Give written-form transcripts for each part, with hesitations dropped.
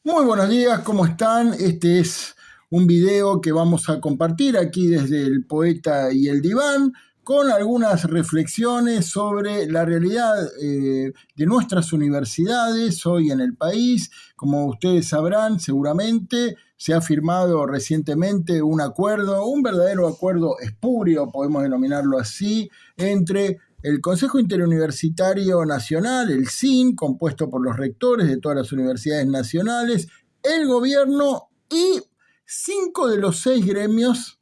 Muy buenos días, ¿cómo están? Este es un video que vamos a compartir aquí desde el Poeta y el Diván con algunas reflexiones sobre la realidad de nuestras universidades hoy en el país. Como ustedes sabrán, seguramente se ha firmado recientemente un acuerdo, un verdadero acuerdo espurio, podemos denominarlo así, entre el Consejo Interuniversitario Nacional, el CIN, compuesto por los rectores de todas las universidades nacionales, el gobierno y 5 de los 6 gremios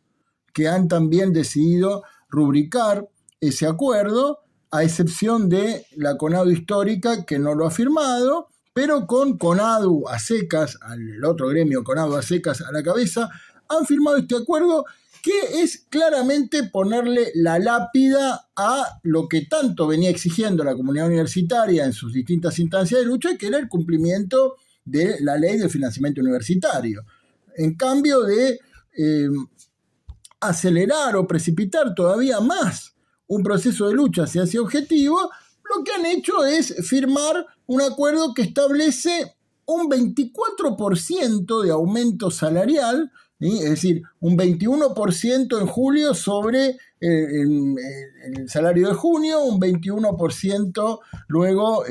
que han también decidido rubricar ese acuerdo, a excepción de la CONADU histórica, que no lo ha firmado, pero con CONADU a secas, el otro gremio CONADU a secas a la cabeza, han firmado este acuerdo que es claramente ponerle la lápida a lo que tanto venía exigiendo la comunidad universitaria en sus distintas instancias de lucha, que era el cumplimiento de la ley de financiamiento universitario. En cambio de acelerar o precipitar todavía más un proceso de lucha hacia ese objetivo, lo que han hecho es firmar un acuerdo que establece un 24% de aumento salarial, ¿sí? Es decir, un 21% en julio sobre el salario de junio, un 21% luego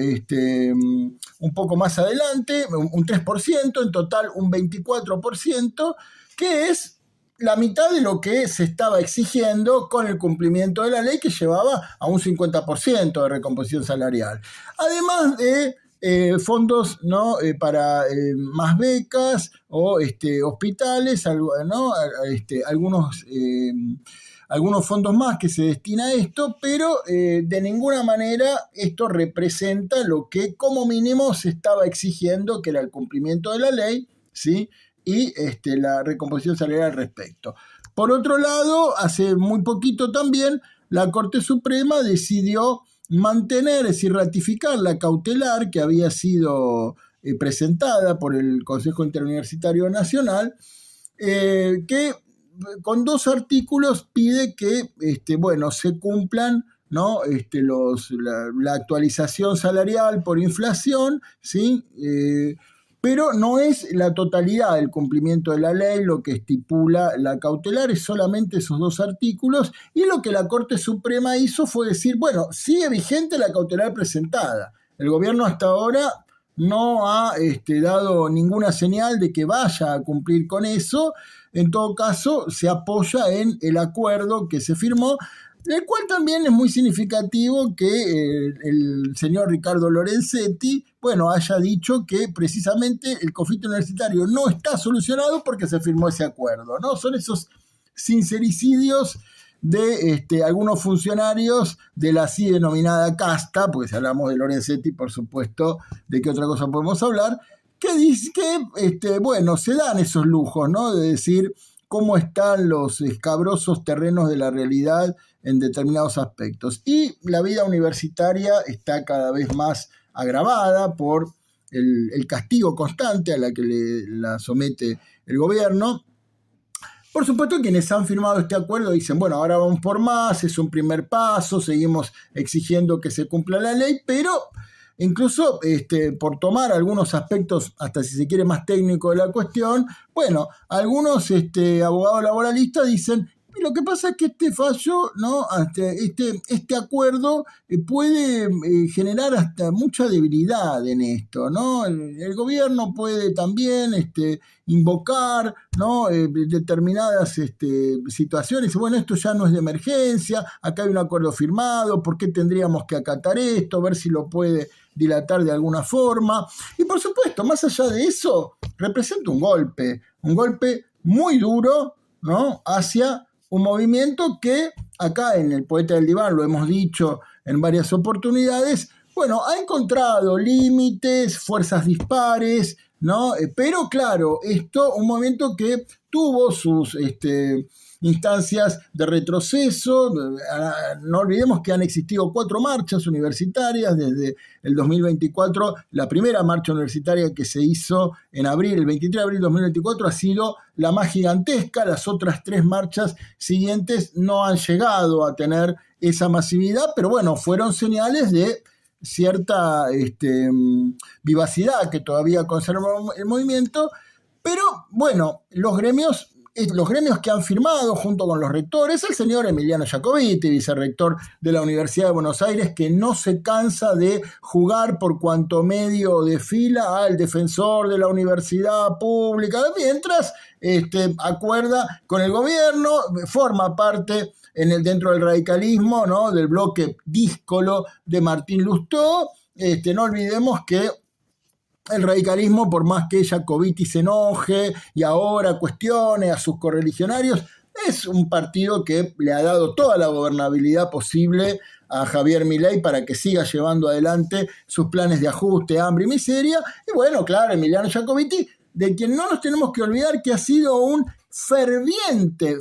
un poco más adelante, un 3%, en total un 24%, que es la mitad de lo que se estaba exigiendo con el cumplimiento de la ley, que llevaba a un 50% de recomposición salarial. Además de fondos, ¿no? Para más becas o hospitales, ¿no? Algunos fondos más que se destina a esto, pero de ninguna manera esto representa lo que como mínimo se estaba exigiendo, que era el cumplimiento de la ley, ¿sí? Y la recomposición salarial al respecto. Por otro lado, hace muy poquito también la Corte Suprema decidió mantener, es decir, ratificar la cautelar que había sido presentada por el Consejo Interuniversitario Nacional, que con 2 artículos pide que se cumplan, ¿no? La actualización salarial por inflación, ¿sí? Pero no es la totalidad del cumplimiento de la ley lo que estipula la cautelar, es solamente esos 2 artículos, y lo que la Corte Suprema hizo fue decir, bueno, sigue vigente la cautelar presentada. El gobierno hasta ahora no ha dado ninguna señal de que vaya a cumplir con eso. En todo caso, se apoya en el acuerdo que se firmó, el cual también es muy significativo que el señor Ricardo Lorenzetti, haya dicho que precisamente el conflicto universitario no está solucionado porque se firmó ese acuerdo, ¿no? Son esos sincericidios de algunos funcionarios de la así denominada casta, porque si hablamos de Lorenzetti, por supuesto, ¿de qué otra cosa podemos hablar? Que dice que, se dan esos lujos, ¿no? De decir cómo están los escabrosos terrenos de la realidad en determinados aspectos. Y la vida universitaria está cada vez más agravada por el castigo constante a la que la somete el gobierno. Por supuesto, quienes han firmado este acuerdo dicen, bueno, ahora vamos por más, es un primer paso, seguimos exigiendo que se cumpla la ley, pero incluso por tomar algunos aspectos, hasta si se quiere más técnico de la cuestión, algunos abogados laboralistas dicen, lo que pasa es que este fallo, ¿no? Este acuerdo puede generar hasta mucha debilidad en esto, ¿no? El gobierno puede también invocar, ¿no? Determinadas situaciones. Bueno, esto ya no es de emergencia, acá hay un acuerdo firmado, ¿por qué tendríamos que acatar esto? Ver si lo puede dilatar de alguna forma. Y por supuesto, más allá de eso, representa un golpe muy duro, ¿no? Hacia un movimiento que acá en el Poeta del Diván, lo hemos dicho en varias oportunidades, ha encontrado límites, fuerzas dispares, ¿no? Pero claro, un movimiento que tuvo sus instancias de retroceso. No olvidemos que han existido 4 marchas universitarias desde el 2024. La primera marcha universitaria que se hizo en abril, el 23 de abril de 2024, ha sido la más gigantesca. Las otras 3 marchas siguientes no han llegado a tener esa masividad, pero fueron señales de cierta vivacidad que todavía conserva el movimiento, pero bueno, los gremios que han firmado junto con los rectores, el señor Emiliano Jacobiti, vicerrector de la Universidad de Buenos Aires, que no se cansa de jugar por cuanto medio desfila al defensor de la universidad pública, mientras acuerda con el gobierno, forma parte dentro del radicalismo, ¿no?, del bloque díscolo de Martín Lustó. No olvidemos que el radicalismo, por más que Jacobiti se enoje y ahora cuestione a sus correligionarios, es un partido que le ha dado toda la gobernabilidad posible a Javier Milei para que siga llevando adelante sus planes de ajuste, hambre y miseria. Y bueno, claro, Emiliano Jacobiti, de quien no nos tenemos que olvidar que ha sido un ferviente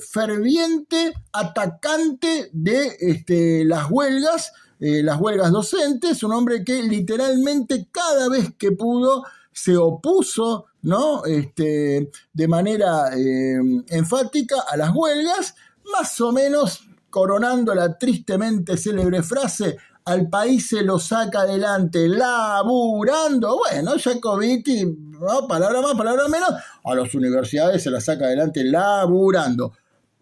atacante de las huelgas docentes, un hombre que literalmente cada vez que pudo se opuso, ¿no?, de manera enfática a las huelgas, más o menos coronando la tristemente célebre frase: al país se lo saca adelante laburando. Bueno, Jacobiti, ¿no?, palabra más, palabra menos, a las universidades se las saca adelante laburando,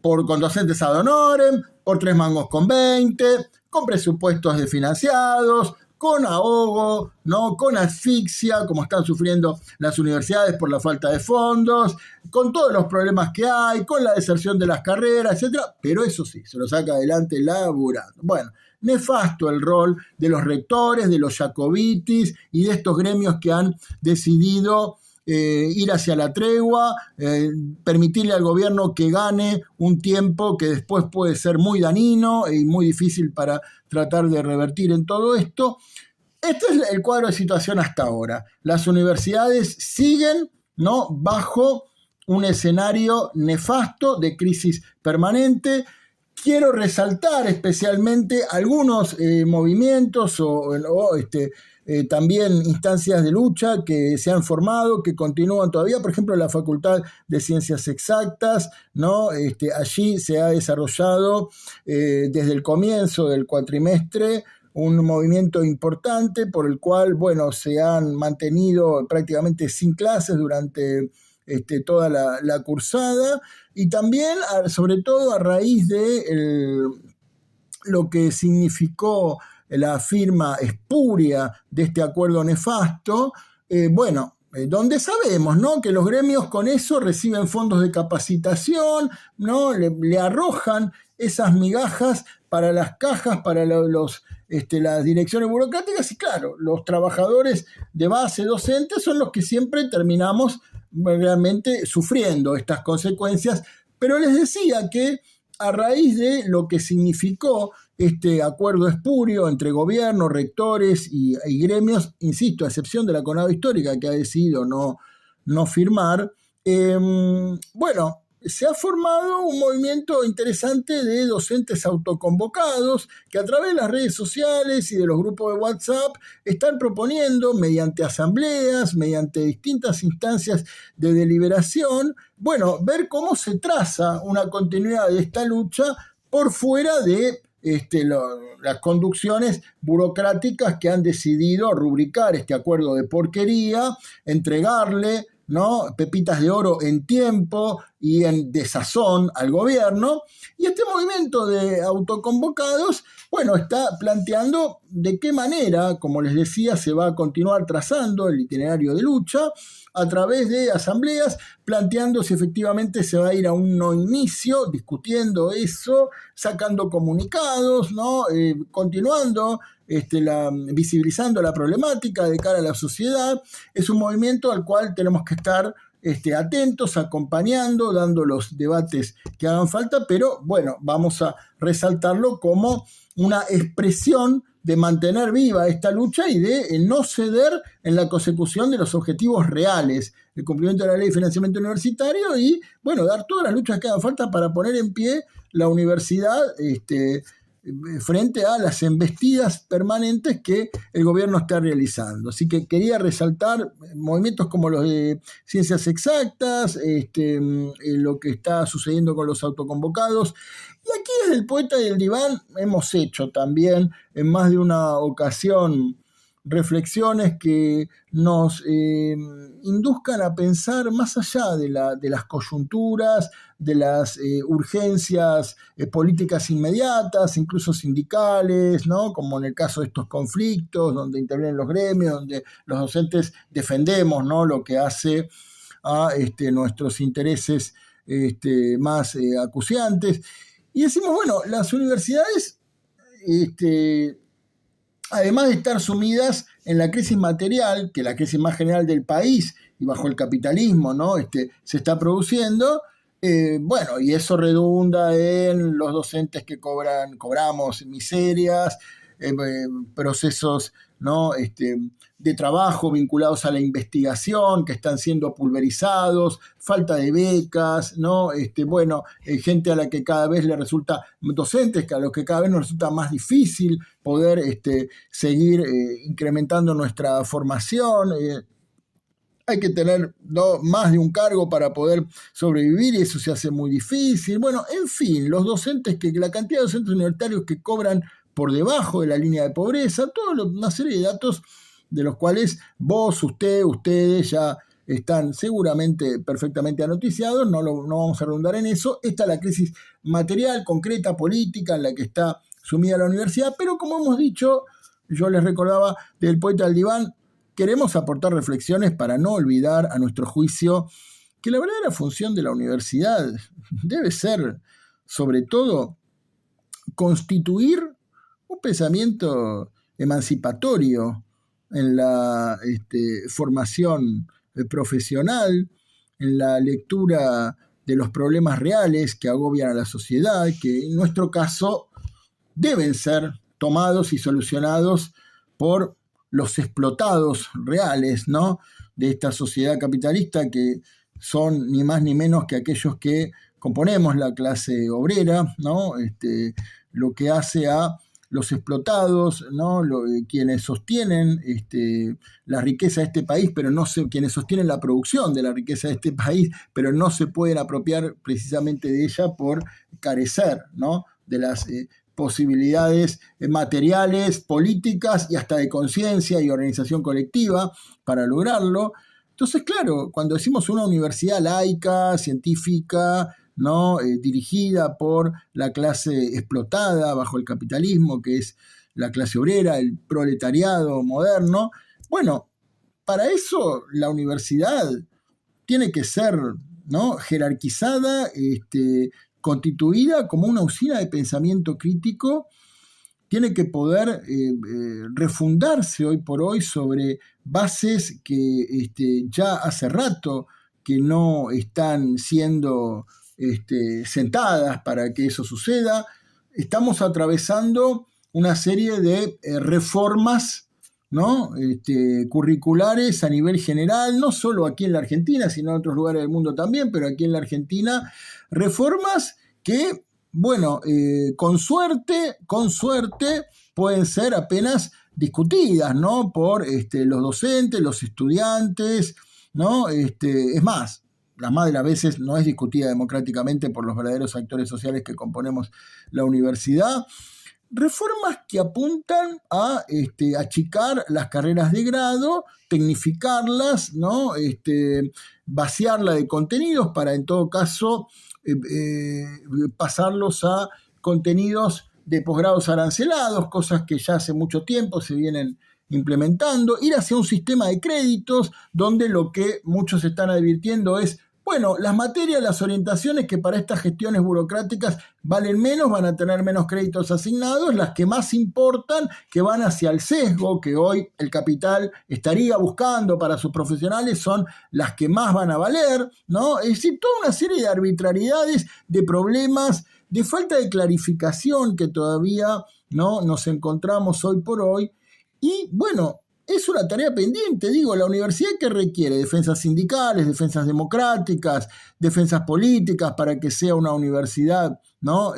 con docentes ad honorem, por 3 mangos con 20, con presupuestos desfinanciados, con ahogo, ¿no?, con asfixia, como están sufriendo las universidades por la falta de fondos, con todos los problemas que hay, con la deserción de las carreras, etc. Pero eso sí, se lo saca adelante laburando. Bueno, nefasto el rol de los rectores, de los Jacobitis y de estos gremios que han decidido ir hacia la tregua, permitirle al gobierno que gane un tiempo que después puede ser muy dañino y muy difícil para tratar de revertir en todo esto. Este es el cuadro de situación hasta ahora. Las universidades siguen, ¿no?, bajo un escenario nefasto de crisis permanente. Quiero resaltar especialmente algunos movimientos también instancias de lucha que se han formado, que continúan todavía. Por ejemplo, la Facultad de Ciencias Exactas, ¿no? Allí se ha desarrollado desde el comienzo del cuatrimestre un movimiento importante por el cual, bueno, se han mantenido prácticamente sin clases durante toda la cursada, y también, sobre todo, a raíz de lo que significó la firma espuria de este acuerdo nefasto, donde sabemos, ¿no?, que los gremios con eso reciben fondos de capacitación, ¿no?, le arrojan esas migajas para las cajas, para las direcciones burocráticas, y claro, los trabajadores de base docentes son los que siempre terminamos realmente sufriendo estas consecuencias. Pero les decía que a raíz de lo que significó este acuerdo espurio entre gobierno, rectores y gremios, insisto, a excepción de la CONADO Histórica, que ha decidido no firmar, se ha formado un movimiento interesante de docentes autoconvocados que a través de las redes sociales y de los grupos de WhatsApp están proponiendo, mediante asambleas, mediante distintas instancias de deliberación, ver cómo se traza una continuidad de esta lucha por fuera de las conducciones burocráticas que han decidido rubricar este acuerdo de porquería, entregarle, ¿no?, pepitas de oro en tiempo y en desazón al gobierno. Y este movimiento de autoconvocados, está planteando de qué manera, como les decía, se va a continuar trazando el itinerario de lucha a través de asambleas, planteando si efectivamente se va a ir a un no inicio, discutiendo eso, sacando comunicados, ¿no?, continuando visibilizando la problemática de cara a la sociedad. Es un movimiento al cual tenemos que estar atentos, acompañando, dando los debates que hagan falta, pero vamos a resaltarlo como una expresión de mantener viva esta lucha y de no ceder en la consecución de los objetivos reales, el cumplimiento de la ley de financiamiento universitario y, dar todas las luchas que hagan falta para poner en pie la universidad frente a las embestidas permanentes que el gobierno está realizando. Así que quería resaltar movimientos como los de Ciencias Exactas, lo que está sucediendo con los autoconvocados. Y aquí desde el Poeta y el Diván hemos hecho también en más de una ocasión reflexiones que nos induzcan a pensar más allá de las coyunturas, de las urgencias políticas inmediatas, incluso sindicales, ¿no? Como en el caso de estos conflictos, donde intervienen los gremios, donde los docentes defendemos, ¿no?, lo que hace a nuestros intereses más acuciantes. Y decimos, bueno, las universidades, además de estar sumidas en la crisis material, que es la crisis más general del país y bajo el capitalismo, ¿no?, se está produciendo, bueno, y eso redunda en los docentes que cobramos miserias, procesos, ¿no?, de trabajo vinculados a la investigación que están siendo pulverizados, falta de becas, ¿no?, bueno, gente a la que cada vez le resulta, docentes a los que cada vez nos resulta más difícil poder seguir incrementando nuestra formación. Hay que tener más de un cargo para poder sobrevivir y eso se hace muy difícil. Bueno, en fin, la cantidad de docentes universitarios que cobran por debajo de la línea de pobreza, toda una serie de datos de los cuales ustedes ya están seguramente perfectamente anoticiados, no vamos a redundar en eso. Esta es la crisis material, concreta, política en la que está sumida la universidad, pero como hemos dicho, yo les recordaba del poeta del diván, queremos aportar reflexiones para no olvidar, a nuestro juicio, que la verdadera función de la universidad debe ser, sobre todo, constituir un pensamiento emancipatorio en la formación profesional, en la lectura de los problemas reales que agobian a la sociedad, que en nuestro caso deben ser tomados y solucionados por los explotados reales, ¿no?, de esta sociedad capitalista, que son ni más ni menos que aquellos que componemos la clase obrera, ¿no?, lo que hace a los explotados, ¿no?, quienes sostienen la riqueza de este país, pero quienes sostienen la producción de la riqueza de este país, pero no se pueden apropiar precisamente de ella por carecer, ¿no?, de las posibilidades materiales, políticas y hasta de conciencia y organización colectiva para lograrlo. Entonces, claro, cuando decimos una universidad laica, científica, ¿no?, dirigida por la clase explotada bajo el capitalismo, que es la clase obrera, el proletariado moderno, bueno, para eso la universidad tiene que ser, ¿no?, jerarquizada, constituida como una usina de pensamiento crítico, tiene que poder refundarse hoy por hoy sobre bases que ya hace rato que no están siendo sentadas para que eso suceda. Estamos atravesando una serie de reformas, ¿no?, curriculares a nivel general, no solo aquí en la Argentina, sino en otros lugares del mundo también, pero aquí en la Argentina, reformas que, bueno, con suerte pueden ser apenas discutidas, ¿no?, por los docentes, los estudiantes, ¿no? Es más de las veces no es discutida democráticamente por los verdaderos actores sociales que componemos la universidad. Reformas que apuntan a achicar las carreras de grado, tecnificarlas, ¿no?, vaciarla de contenidos para en todo caso pasarlos a contenidos de posgrados arancelados, cosas que ya hace mucho tiempo se vienen implementando, ir hacia un sistema de créditos donde lo que muchos están advirtiendo es, bueno, las materias, las orientaciones que para estas gestiones burocráticas valen menos, van a tener menos créditos asignados, las que más importan, que van hacia el sesgo, que hoy el capital estaría buscando para sus profesionales, son las que más van a valer, ¿no? Es decir, toda una serie de arbitrariedades, de problemas, de falta de clarificación que todavía, ¿no?, nos encontramos hoy por hoy. Y bueno, es una tarea pendiente, digo, la universidad que requiere defensas sindicales, defensas democráticas, defensas políticas para que sea una universidad, ¿no?,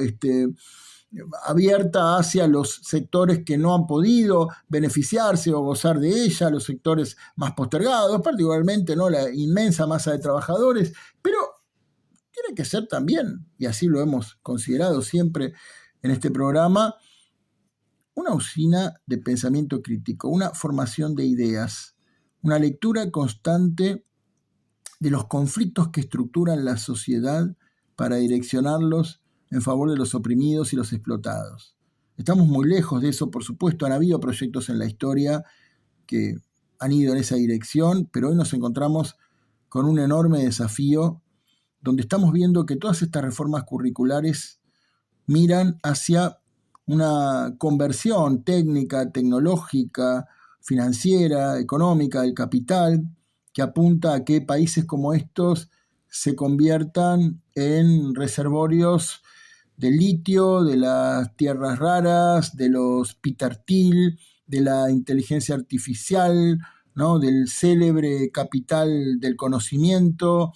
abierta hacia los sectores que no han podido beneficiarse o gozar de ella, los sectores más postergados, particularmente, ¿no?, la inmensa masa de trabajadores, pero tiene que ser también, y así lo hemos considerado siempre en este programa, una usina de pensamiento crítico, una formación de ideas, una lectura constante de los conflictos que estructuran la sociedad para direccionarlos en favor de los oprimidos y los explotados. Estamos muy lejos de eso, por supuesto, han habido proyectos en la historia que han ido en esa dirección, pero hoy nos encontramos con un enorme desafío donde estamos viendo que todas estas reformas curriculares miran hacia una conversión técnica, tecnológica, financiera, económica del capital, que apunta a que países como estos se conviertan en reservorios de litio, de las tierras raras, de los Peter Thiel, de la inteligencia artificial, ¿no? Del célebre capital del conocimiento,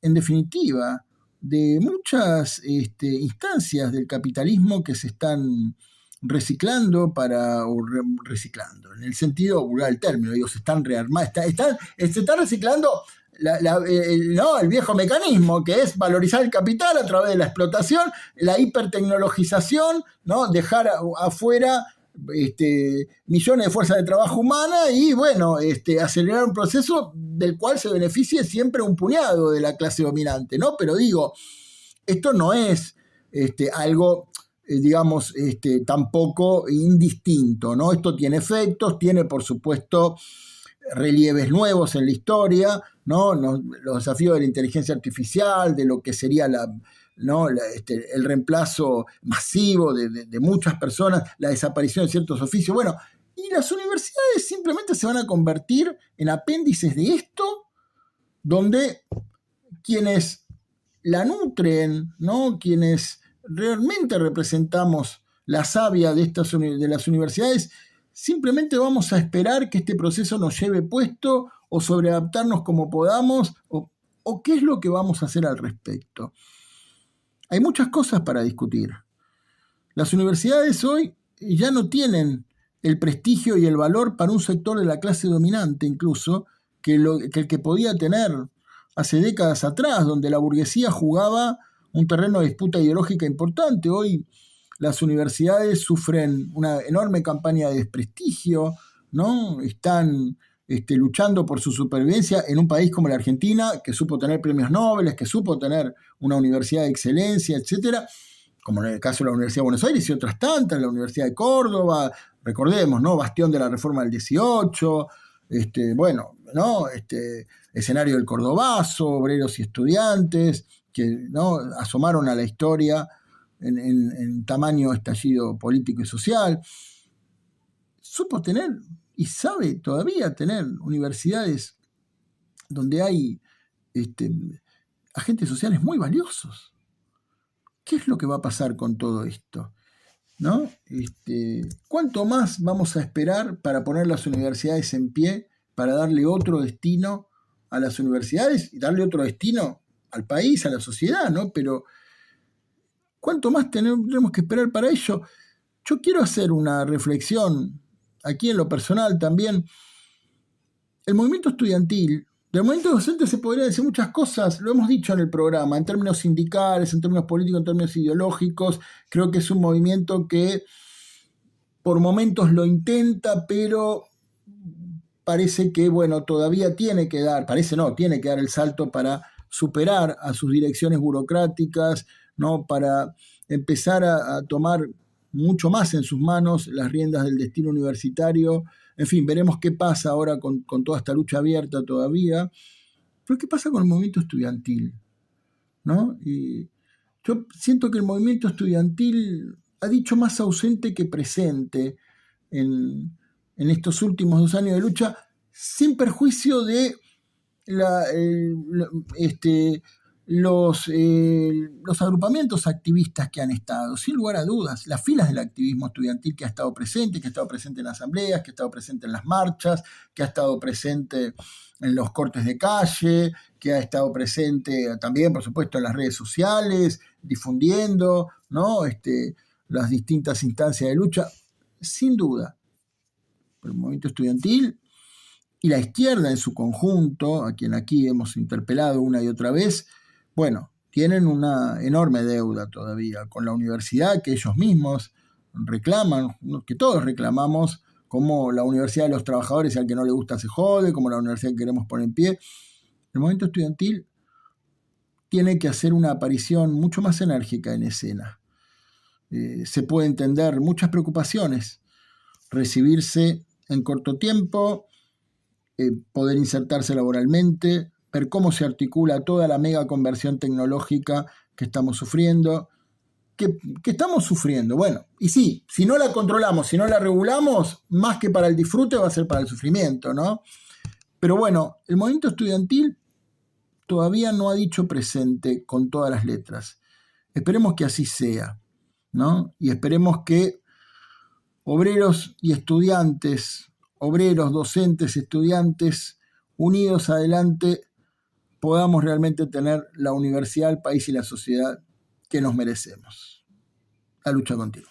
en definitiva, de muchas instancias del capitalismo que se están reciclando reciclando, en el sentido vulgar del término, digo, se están rearmando, se está reciclando el viejo mecanismo, que es valorizar el capital a través de la explotación, la hipertecnologización, ¿no? Dejar afuera millones de fuerzas de trabajo humana y, bueno, acelerar un proceso del cual se beneficie siempre un puñado de la clase dominante, ¿no? Pero digo, esto no es algo, digamos, tampoco indistinto, ¿no? Esto tiene efectos, tiene, por supuesto, relieves nuevos en la historia, ¿no? Los desafíos de la inteligencia artificial, de lo que sería el reemplazo masivo de muchas personas, la desaparición de ciertos oficios. Bueno, y las universidades simplemente se van a convertir en apéndices de esto, donde quienes la nutren, ¿no? Quienes realmente representamos la savia de las universidades, simplemente vamos a esperar que este proceso nos lleve puesto o sobreadaptarnos como podamos, o qué es lo que vamos a hacer al respecto. Hay muchas cosas para discutir. Las universidades hoy ya no tienen el prestigio y el valor para un sector de la clase dominante, incluso, que el que podía tener hace décadas atrás, donde la burguesía jugaba un terreno de disputa ideológica importante. Hoy las universidades sufren una enorme campaña de desprestigio, ¿no? Están luchando por su supervivencia en un país como la Argentina, que supo tener premios Nobel, que supo tener una universidad de excelencia, etcétera, como en el caso de la Universidad de Buenos Aires y otras tantas, la Universidad de Córdoba, recordemos, ¿no? Bastión de la Reforma del 18, escenario del Cordobazo, obreros y estudiantes, que, ¿no?, asomaron a la historia en tamaño estallido político y social. Supo tener y sabe todavía tener universidades donde hay agentes sociales muy valiosos. ¿Qué es lo que va a pasar con todo esto? ¿No? ¿Cuánto más vamos a esperar para poner las universidades en pie, para darle otro destino a las universidades y darle otro destino al país, a la sociedad, ¿no? Pero ¿cuánto más tenemos que esperar para ello? Yo quiero hacer una reflexión aquí en lo personal también. El movimiento estudiantil, del movimiento docente se podría decir muchas cosas, lo hemos dicho en el programa, en términos sindicales, en términos políticos, en términos ideológicos. Creo que es un movimiento que por momentos lo intenta, pero parece que, bueno, todavía tiene que dar el salto para superar a sus direcciones burocráticas, ¿no? Para empezar a tomar mucho más en sus manos las riendas del destino universitario. En fin, veremos qué pasa ahora con toda esta lucha abierta todavía. Pero ¿qué pasa con el movimiento estudiantil? ¿No? Y yo siento que el movimiento estudiantil ha dicho más ausente que presente en estos últimos 2 años de lucha, sin perjuicio de los agrupamientos activistas que han estado, sin lugar a dudas, las filas del activismo estudiantil que ha estado presente en asambleas, que ha estado presente en las marchas, que ha estado presente en los cortes de calle, que ha estado presente también, por supuesto, en las redes sociales, difundiendo, ¿no? Las distintas instancias de lucha, sin duda. El movimiento estudiantil y la izquierda en su conjunto, a quien aquí hemos interpelado una y otra vez, bueno, tienen una enorme deuda todavía con la universidad que ellos mismos reclaman, que todos reclamamos, como la Universidad de los Trabajadores, al que no le gusta se jode, como la universidad que queremos poner en pie. El movimiento estudiantil tiene que hacer una aparición mucho más enérgica en escena. Se puede entender muchas preocupaciones, recibirse en corto tiempo, poder insertarse laboralmente, ver cómo se articula toda la mega conversión tecnológica que estamos sufriendo, que estamos sufriendo. Bueno, y sí, si no la controlamos, si no la regulamos, más que para el disfrute va a ser para el sufrimiento, ¿no? Pero bueno, el movimiento estudiantil todavía no ha dicho presente con todas las letras. Esperemos que así sea, ¿no? Y esperemos que obreros y estudiantes, obreros, docentes, estudiantes, unidos adelante, podamos realmente tener la universidad, el país y la sociedad que nos merecemos. La lucha continúa.